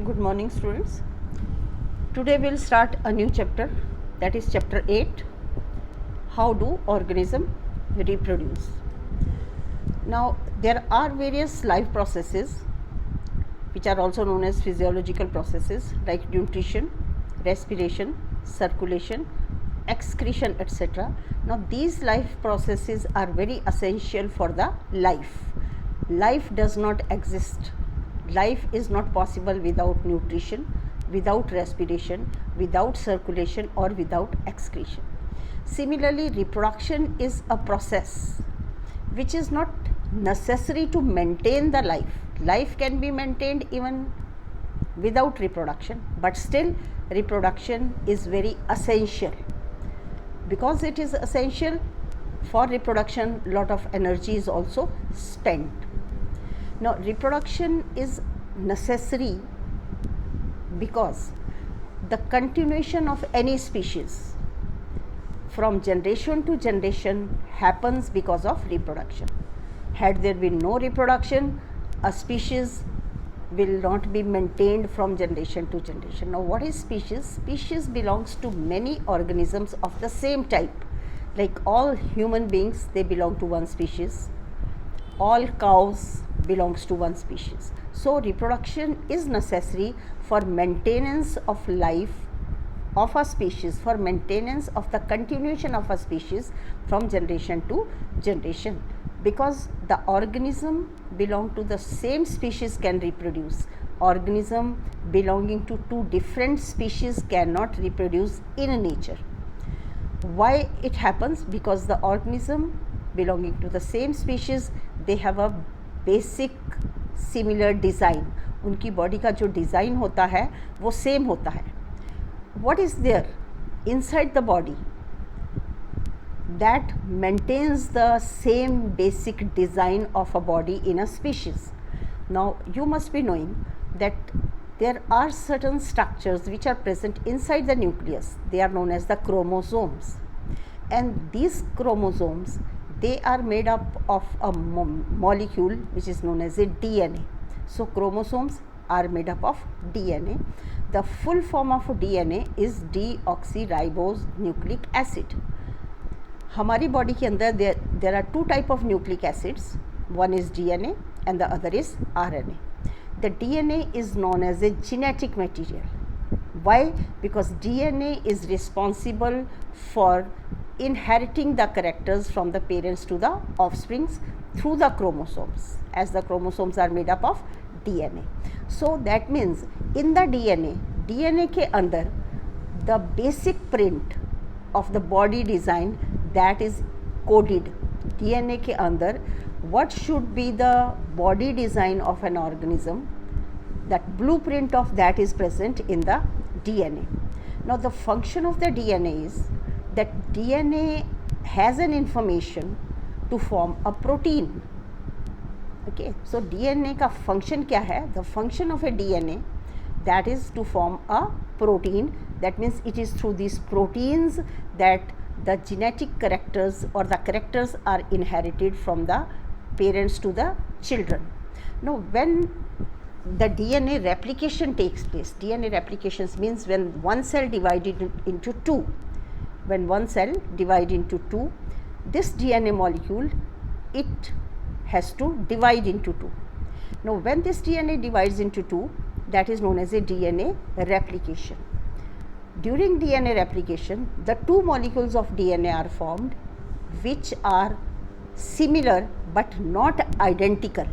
Good morning, students. Today we'll start a new chapter, that is chapter 8, how do organisms reproduce. Now there are various life processes which are also known as physiological processes like nutrition, respiration, circulation, excretion, etc. Now these life processes are very essential for the life. Life does not exist. Life is not possible without nutrition, without respiration, without circulation, or without excretion. Similarly, reproduction is a process which is not necessary to maintain the life. Life can be maintained even without reproduction, but still reproduction is very essential. Because it is essential for reproduction, lot of energy is also spent. Now reproduction is necessary because the continuation of any species from generation to generation happens because of reproduction. Had there been no reproduction, a species will not be maintained from generation to generation. Now what is species? Species belongs to many organisms of the same type. Like all human beings, they belong to one species. All cows belongs to one species. So reproduction is necessary for maintenance of life of a species, for maintenance of the continuation of a species from generation to generation. Because the organism belong to the same species can reproduce. Organism belonging to two different species cannot reproduce in nature. Why it happens? Because the organism belonging to the same species, they have a basic similar design. उनकी body का जो design होता है वो same होता है. What is there inside the body that maintains the same basic design of a body in a species. Now you must be knowing that there are certain structures which are present inside the nucleus. They are known as the chromosomes, and these chromosomes, they are made up of a molecule which is known as a DNA. So chromosomes are made up of DNA. The full form of DNA is deoxyribose nucleic acid. हमारी body के अंदर there are two type of nucleic acids. One is DNA and the other is RNA. The DNA is known as a genetic material. Why? Because DNA is responsible for inheriting the characters from the parents to the offsprings through the chromosomes, as the chromosomes are made up of DNA. So that means in the DNA के अंदर the basic print of the body design, that is coded. DNA के अंदर what should be the body design of an organism, that blueprint of that is present in the DNA. Now the function of the DNA is that DNA has an information to form a protein. Okay, so DNA का function क्या है? The function of a DNA, that is to form a protein. That means it is through these proteins that the genetic characters or the characters are inherited from the parents to the children. Now when the DNA replication takes place, DNA replications means when one cell divided into two. When one cell divides into two, this DNA molecule, it has to divide into two. Now when this DNA divides into two, that is known as a DNA replication. During DNA replication, the two molecules of DNA are formed which are similar but not identical,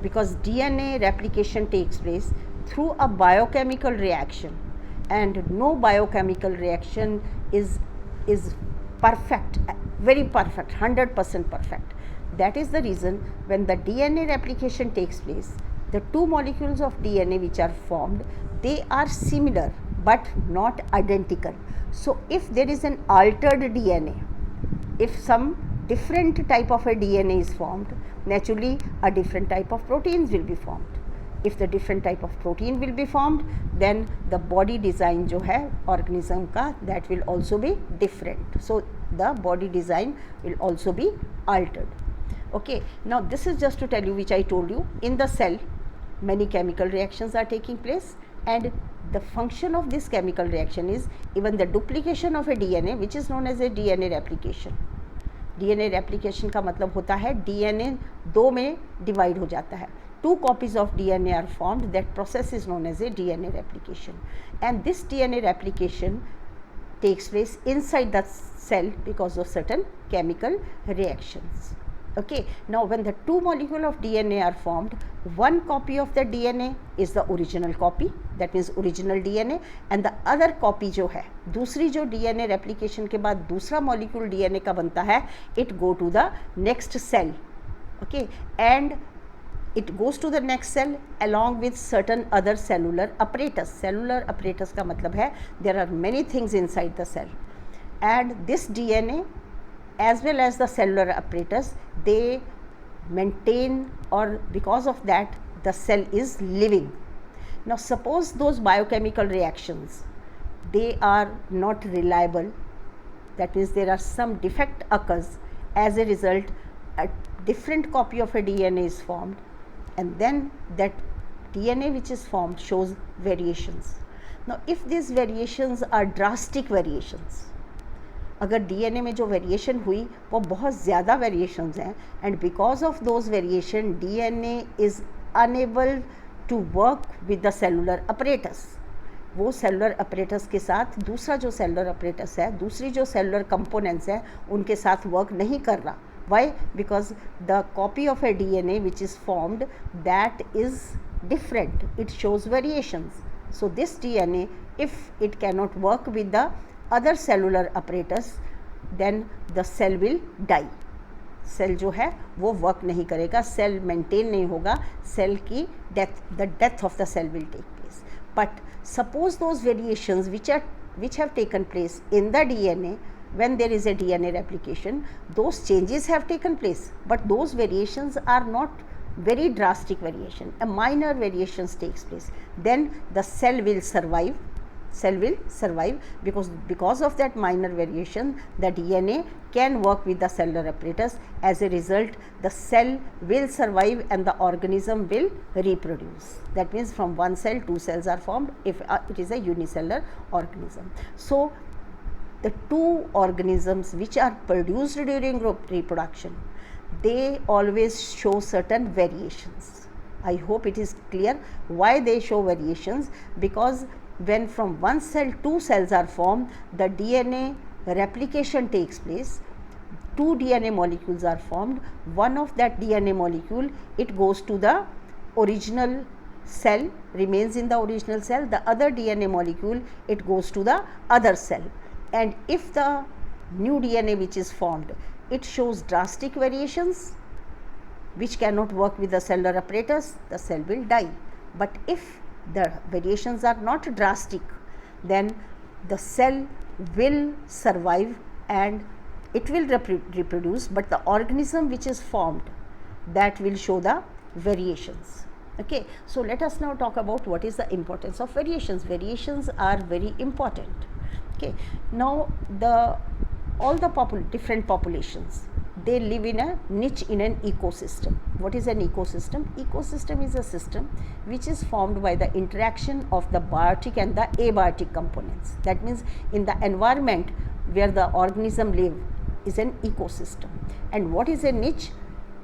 because DNA replication takes place through a biochemical reaction, and no biochemical reaction is perfect, very perfect, 100% perfect. That is the reason when the DNA replication takes place, the two molecules of DNA which are formed, they are similar but not identical. So if there is an altered DNA, if some different type of a DNA is formed, naturally a different type of proteins will be formed. If the different type of protein will be formed, then the body design जो है organism का, that will also be different. So the body design will also be altered. Okay, now this is just to tell you, which I told you, in the cell many chemical reactions are taking place, and the function of this chemical reaction is even the duplication of a DNA, which is known as a DNA replication. DNA replication का मतलब होता है DNA दो में divide हो जाता है. 2 copies of DNA are formed. That process is known as a DNA replication, and this DNA replication takes place inside the cell because of certain chemical reactions. Okay, now when the 2 molecules of DNA are formed, 1 copy of the DNA is the original copy, that means original DNA, and the other copy जो है, दूसरी जो DNA replication के बाद दूसरा molecule DNA का बनता है, it go to the next cell. Okay, and it goes to the next cell along with certain other cellular apparatus. Cellular apparatus का मतलब है there are many things inside the cell, and this DNA as well as the cellular apparatus, they maintain, or because of that the cell is living. Now suppose those biochemical reactions, they are not reliable, that means there are some defect occurs, as a result a different copy of a DNA is formed, and then that DNA which is formed shows variations. Now if these variations are drastic variations, अगर DNA में जो variation हुई वो बहुत ज़्यादा variations हैं, and because of those variation DNA is unable to work with the cellular apparatus. वो cellular apparatus के साथ दूसरा जो सेलुलर अपरेटस है, दूसरी जो सेलुलर कंपोनेंट्स हैं, उनके साथ वर्क नहीं कर रहा. Why? Because the copy of a DNA which is formed, that is different, it shows variations. So this DNA, if it cannot work with the other cellular apparatus, then the cell will die. Cell जो है वो work नहीं करेगा, cell maintain नहीं होगा, cell की death, the death of the cell will take place. But suppose those variations which have taken place in the DNA, when there is a DNA replication, those changes have taken place, but those variations are not very drastic variation, a minor variations takes place, then the cell will survive. Because of that minor variation the DNA can work with the cellular apparatus. As a result the cell will survive and the organism will reproduce. That means from one cell 2 cells are formed if it is a unicellular organism. So the 2 organisms which are produced during reproduction, they always show certain variations. I hope it is clear why they show variations, because when from one cell 2 cells are formed, the DNA replication takes place, 2 DNA molecules are formed, one of that DNA molecule, it goes to the original cell, remains in the original cell, the other DNA molecule, it goes to the other cell, and if the new DNA which is formed, it shows drastic variations which cannot work with the cellular apparatus, the cell will die. But if the variations are not drastic, then the cell will survive and it will reproduce, but the organism which is formed, that will show the variations. Okay, so let us now talk about what is the importance of variations. Variations are very important. Okay, now all the different populations, they live in a niche in an ecosystem. What is an ecosystem? Ecosystem is a system which is formed by the interaction of the biotic and the abiotic components. That means in the environment where the organism live is an ecosystem. And what is a niche?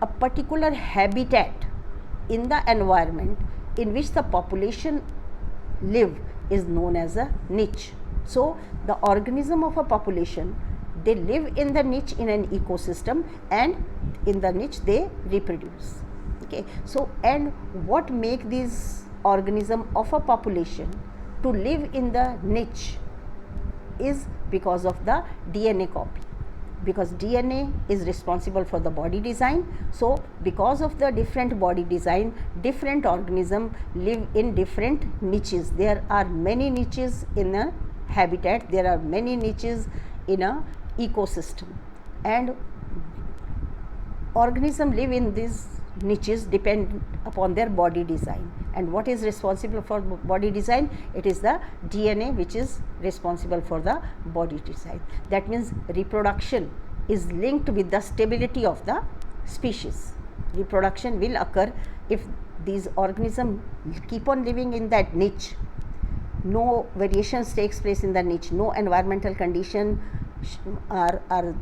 A particular habitat in the environment in which the population live is known as a niche. So the organism of a population, they live in the niche in an ecosystem, and in the niche they reproduce. Okay, so and what make these organism of a population to live in the niche is because of the DNA copy, because DNA is responsible for the body design. So because of the different body design, different organism live in different niches. There are many niches in a habitat, there are many niches in a ecosystem, and organism live in these niches depend upon their body design. And what is responsible for body design? It is the DNA which is responsible for the body design. That means reproduction is linked with the stability of the species. reproduction will occur if these organisms keep on living in that niche. No variations takes place in the niche, no environmental condition are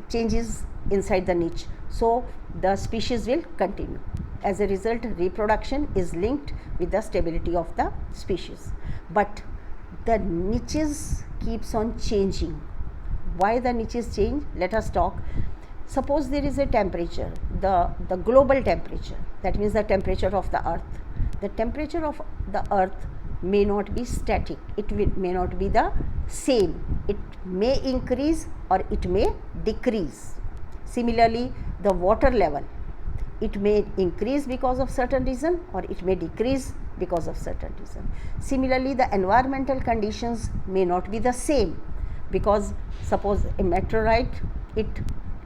changes inside the niche, so the species will continue. As a result, reproduction is linked with the stability of the species. But the niches keeps on changing. Why the niches change? Let us talk. Suppose there is a temperature, the global temperature, that means the temperature of the earth. The temperature of the earth may not be static, may not be the same, it may increase or it may decrease. Similarly, the water level, it may increase because of certain reason or it may decrease because of certain reason. Similarly, the environmental conditions may not be the same, because suppose a meteorite, it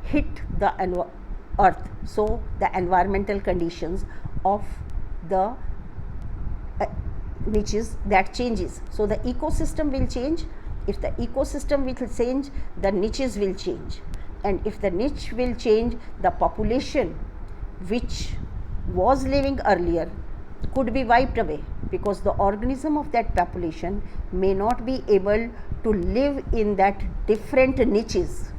hit the earth, so the environmental conditions of the niches, that changes, so the ecosystem will change. If the ecosystem will change, the niches will change, and if the niche will change, the population which was living earlier could be wiped away, because the organism of that population may not be able to live in that different niches.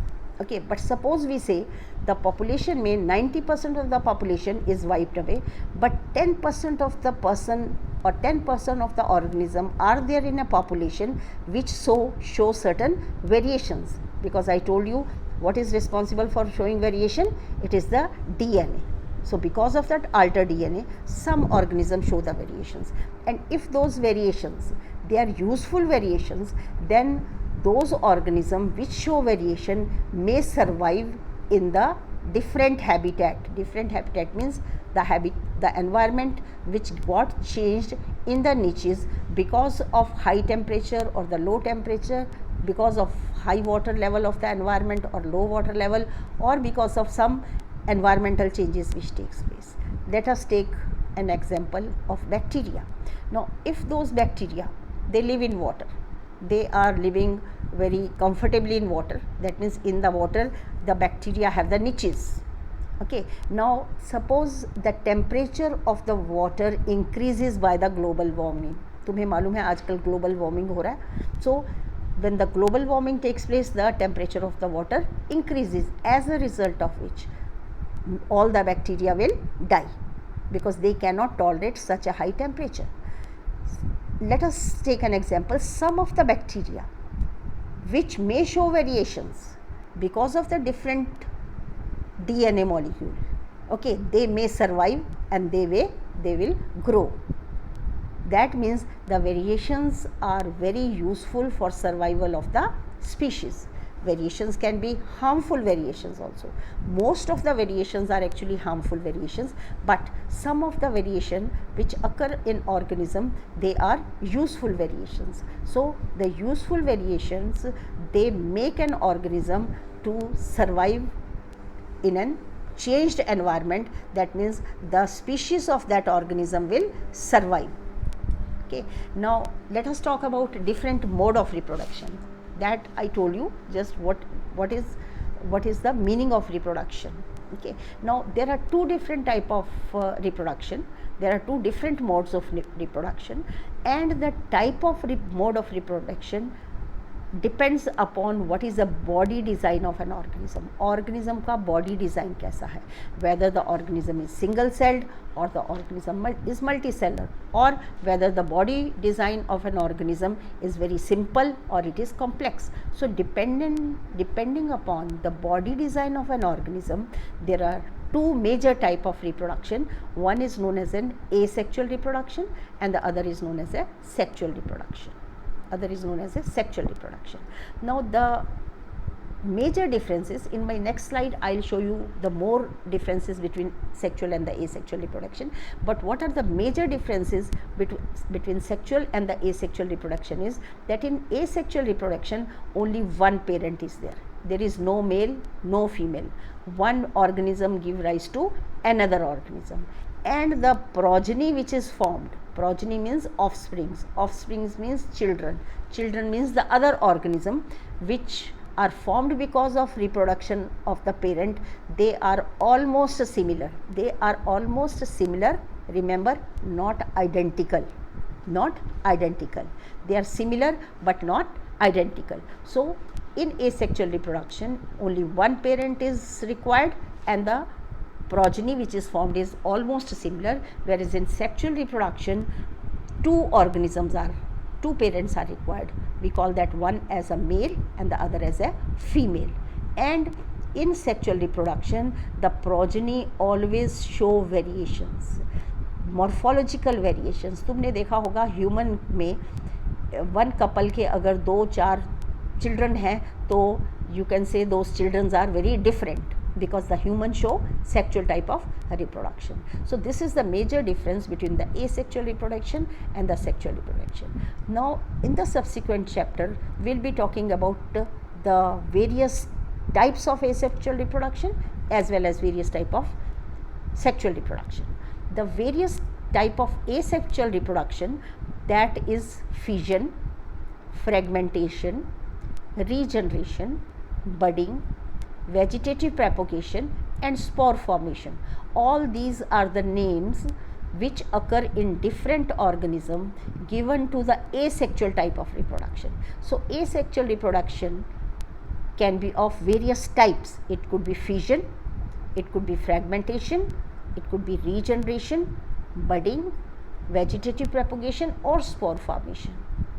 Okay, but suppose we say the population may 90% of the population is wiped away, but 10% of the person or 10% of the organism are there in a population which show certain variations, because I told you what is responsible for showing variation, it is the DNA. So because of that altered DNA, some organisms show the variations, and if those variations, they are useful variations, then those organisms which show variation may survive in the different habitat. Different habitat means the environment which got changed in the niches because of high temperature or the low temperature, because of high water level of the environment or low water level, or because of some environmental changes which takes place. Let us take an example of bacteria. Now, if those bacteria, they live in water, they are living very comfortably in water, that means in the water the bacteria have the niches. Okay, now suppose the temperature of the water increases by the global warming. तुम्हें मालूम है आजकल global warming हो रहा है, so when the global warming takes place, the temperature of the water increases, as a result of which all the bacteria will die, because they cannot tolerate such a high temperature. Let us take an example. Some of the bacteria which may show variations because of the different DNA molecule, okay, they may survive and they will grow. That means the variations are very useful for survival of the species. Variations can be harmful variations also. Most of the variations are actually harmful variations, but some of the variation which occur in organism, they are useful variations. So the useful variations, they make an organism to survive in a changed environment. That means the species of that organism will survive. Okay, now let us talk about different mode of reproduction. That I told you just what is the meaning of reproduction. Okay, now there are two different type of reproduction. There are two different modes of reproduction, and the type of mode of reproduction depends upon what is the body design of an organism. Organism का body design कैसा है, whether the organism is single celled or the organism is multicellular, or whether the body design of an organism is very simple or it is complex. So depending upon the body design of an organism, there are two major type of reproduction. One is known as an asexual reproduction and the other is known as a sexual reproduction. Now the major differences, in my next slide I will show you the more differences between sexual and the asexual reproduction. But what are the major differences between sexual and the asexual reproduction is that in asexual reproduction only one parent is there. There is no male, no female. One organism give rise to another organism, and the progeny which is formed, progeny means offsprings means children means the other organism which are formed because of reproduction of the parent, they are almost similar. They are almost similar. Remember, not identical. Not identical. They are similar but not identical. So, in asexual reproduction, only one parent is required and the progeny which is formed is almost similar, whereas in sexual reproduction, two parents are required. We call that one as a male and the other as a female. And in sexual reproduction, the progeny always show variations, morphological variations. तुमने देखा होगा human में one couple के अगर 2-4 children हैं तो you can say those children are very different because the human show sexual type of reproduction. So this is the major difference between the asexual reproduction and the sexual reproduction. Now in the subsequent chapter we'll be talking about the various types of asexual reproduction as well as various type of sexual reproduction. The various type of asexual reproduction, that is fission, fragmentation, regeneration, budding, vegetative propagation and spore formation. All these are the names which occur in different organisms given to the asexual type of reproduction. So asexual reproduction can be of various types. It could be fission, it could be fragmentation, it could be regeneration, budding, vegetative propagation or spore formation.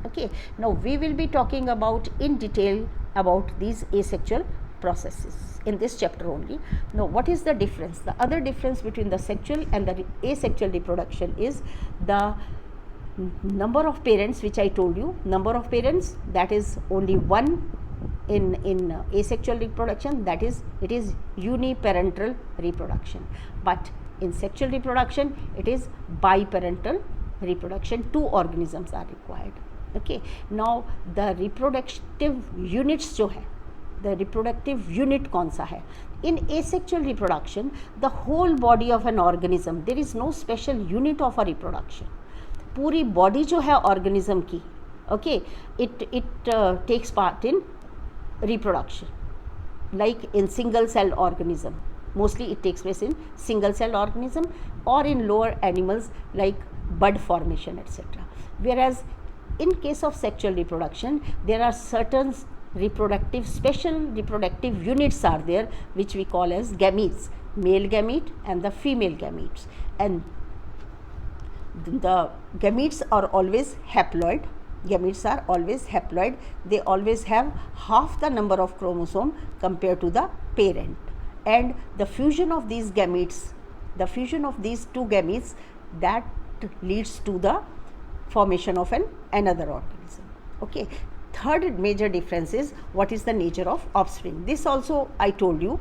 Okay, now we will be talking about in detail about these asexual processes in this chapter only. Now what is the difference? The other difference between the sexual and the asexual reproduction is the number of parents, which I told you. Number of parents, that is only one in asexual reproduction, that is it is uniparental reproduction, but in sexual reproduction it is biparental reproduction. 2 organisms are required. Okay, now the reproductive units जो है, the reproductive unit कौन सा है? In asexual reproduction, the whole body of an organism, there is no special unit of a reproduction. पूरी body जो है organism की, okay, it takes part in reproduction, like in single cell organism. Mostly it takes place in single cell organism or in lower animals like bud formation, etc. Whereas in case of sexual reproduction, there are certain special reproductive units are there, which we call as gametes, male gamete and the female gametes, and the gametes are always haploid. Gametes are always haploid. They always have half the number of chromosome compared to the parent, and the fusion of these gametes, the fusion of these 2 gametes, that leads to the formation of another organism. Okay, third major difference is what is the nature of offspring. This also I told you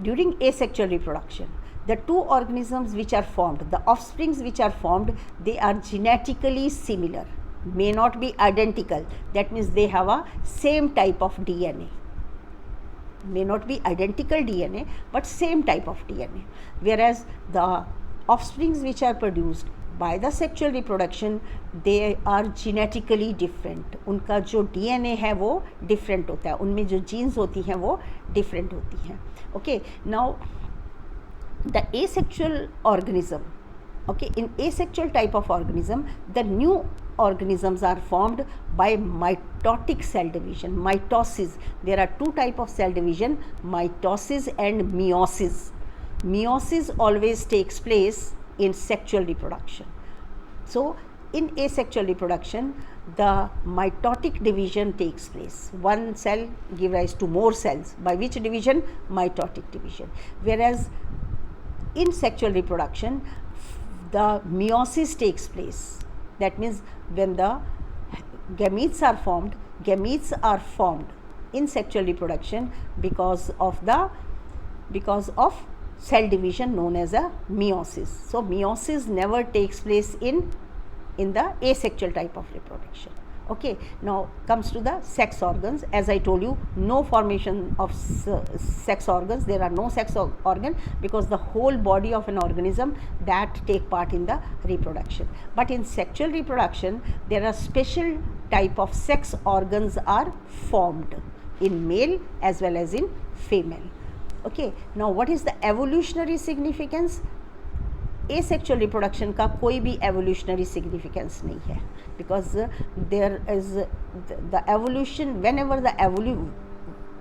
during asexual reproduction. The 2 organisms which are formed, the offsprings which are formed, they are genetically similar, may not be identical. That means they have a same type of DNA. May not be identical DNA, but same type of DNA. Whereas the offsprings which are produced by the sexual reproduction, they are genetically different. उनका जो DNA है वो different होता है, उनमें जो genes होती हैं वो different होती हैं. Okay, now the asexual organism, okay, in asexual type of organism, the new organisms are formed by mitotic cell division, mitosis. There are 2 types of cell division, mitosis and meiosis. Meiosis always takes place in sexual reproduction. So in asexual reproduction, the mitotic division takes place. One cell gives rise to more cells. By which division? Mitotic division. Whereas in sexual reproduction, the meiosis takes place. That means when the gametes are formed in sexual reproduction because of cell division known as a meiosis. So meiosis never takes place in the asexual type of reproduction. Okay, now comes to the sex organs. As I told you, no formation of sex organs. There are no sex organ because the whole body of an organism that take part in the reproduction. But in sexual reproduction, there are special type of sex organs are formed. in male as well as in female. Okay, now what is the evolutionary significance? Asexual reproduction का कोई भी evolutionary significance नहीं है, because there is the evolution, whenever the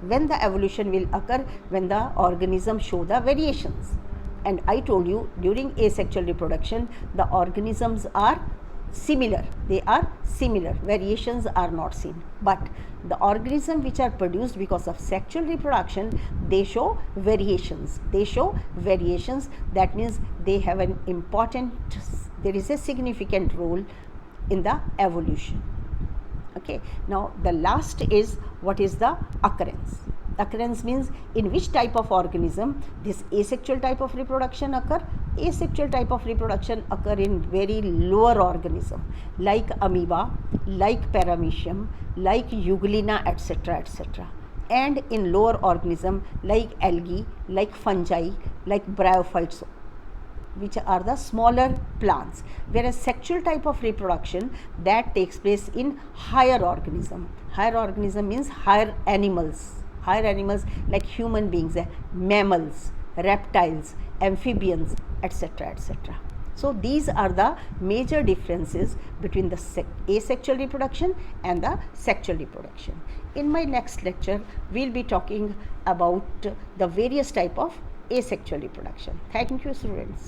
when the evolution will occur when the organism show the variations. And I told you, during asexual reproduction the organisms are similar, they are similar, variations are not seen. But the organisms which are produced because of sexual reproduction, they show variations, that means they have an important, there is a significant role in the evolution. Okay, now the last is, what is the occurrence? Occurrence means in which type of organism this asexual type of reproduction occur. Asexual type of reproduction occur in very lower organism like amoeba, like paramecium, like euglena, etc., etc. And in lower organism like algae, like fungi, like bryophytes, which are the smaller plants. Whereas sexual type of reproduction, that takes place in higher organism. Higher organism means higher animals like human beings, mammals, reptiles, amphibians, etc., etc. So these are the major differences between the asexual reproduction and the sexual reproduction. In my next lecture, we'll be talking about the various type of asexual reproduction. Thank you, students.